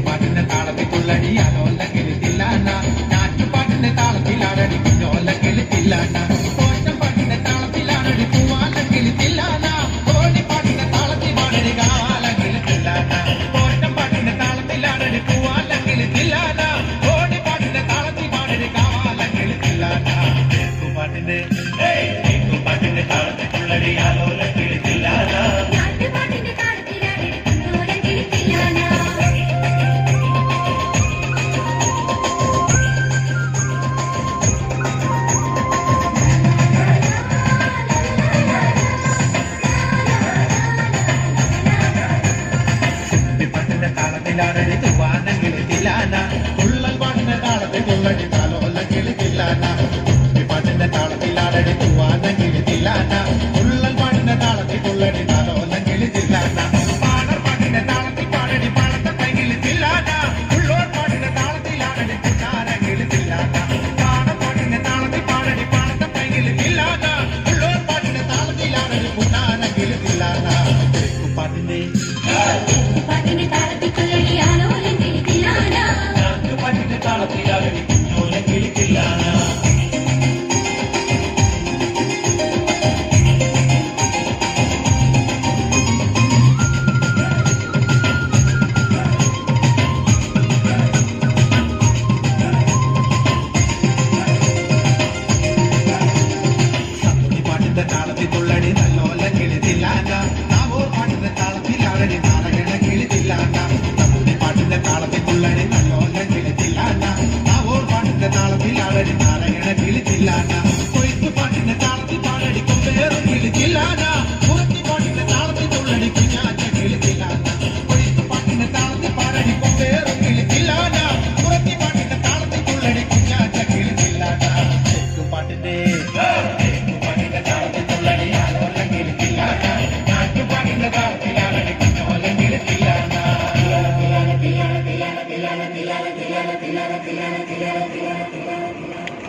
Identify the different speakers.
Speaker 1: പാട്ടിന്റെ താളത്തിൽ തുള്ളടി അലോല്ലെങ്കിൽ തില്ലാന നാറ്റുപാട്ടിന്റെ താളത്തിലാടടി കുഞ്ഞോല്ലെങ്കിൽ തില്ലാന കോശം പാട്ടിന്റെ താളത്തിലാടടി പൂവാല്ലെങ്കിൽ തില്ലാന കോഴിപ്പാട്ടിന്റെ താളത്തിൽ പാടടി കാവാലെങ്കിൽ തില്ലാന കോശം പാട്ടിന്റെ താളത്തിലാടടി പൂവാല്ലെങ്കിൽ തില്ലാന കോഴിപ്പാട്ടിന്റെ താളത്തിൽ പാടടി കാവാലെങ്കിൽ തില്ലാന പാട്ടിന്റെ താളത്തിൽ തുള്ളടി അലോല്ലെങ്കിൽ തില്ലാന താളത്തിലാടടി തൂവാനെങ്കിൽ തില്ലാന തുള്ളൽ പാട്ടിന്റെ താളത്തിൽ തുള്ളടി താലോല്ലെങ്കിൽ തില്ലാന പാട്ടിന്റെ താളത്തിലാടടി തൂവാനെങ്കിൽ തില്ലാന തുള്ളൽ പാട്ടിന്റെ താളത്തിൽ തുള്ളടി താലോല്ലെങ്കിൽ തില്ലാന പാടർ പാട്ടിന്റെ താളത്തിൽ പാടടി പാടത്തെങ്കിൽ തില്ലാന ഉള്ളോർ പാട്ടിന്റെ താളത്തിലാടടി കുട്ടാരെങ്കിൽ തില്ലാന പാടർ പാട്ടിന്റെ താളത്തിൽ പാടടി പാടത്തെങ്കിൽ തില്ലാന ഉള്ളോർ പാട്ടിന്റെ താളത്തിലാടടി കുട്ടാരെങ്കിൽ തില്ലാന പാട്ടിന്റെ താളത്തിലാടടി കുഞ്ഞോലെങ്കിൽ തില്ലാന താളത്തിൽ തുള്ളടി നല്ലോല്ലെങ്കിൽ തില്ലാന നാവൂർ പാട്ടിന്റെ താളത്തിലാടടി നാരകണെങ്കിൽ തില്ലാന പാട്ടിന്റെ താളത്തിൽ തുള്ളടി നല്ലോല്ലെങ്കിൽ തില്ലാന നാവൂർ പാട്ടിന്റെ താളത്തിലാടടി നാരകണെങ്കിൽ തില്ലാന കൊയ്ത്തു പാട്ടിന്റെ താളത്തിൽ പാടടി കൊമ്പേറുങ്കിൽ തില്ലാന പുറത്തി പാട്ടിന്റെ താളത്തിൽ തുള്ളടി കുഞ്ഞാറ്റങ്കിൽ തില്ലാന കൊയ്ത്തു പാട്ടിന്റെ താളത്തിൽ പാടടി കൊമ്പേറുങ്കിൽ തില്ലാന പുറത്തി പാട്ടിന്റെ താളത്തിൽ തുള്ളടി കുഞ്ഞാറ്റങ്കിൽ തില്ലാന പാട്ടിന്റെ
Speaker 2: Tilana.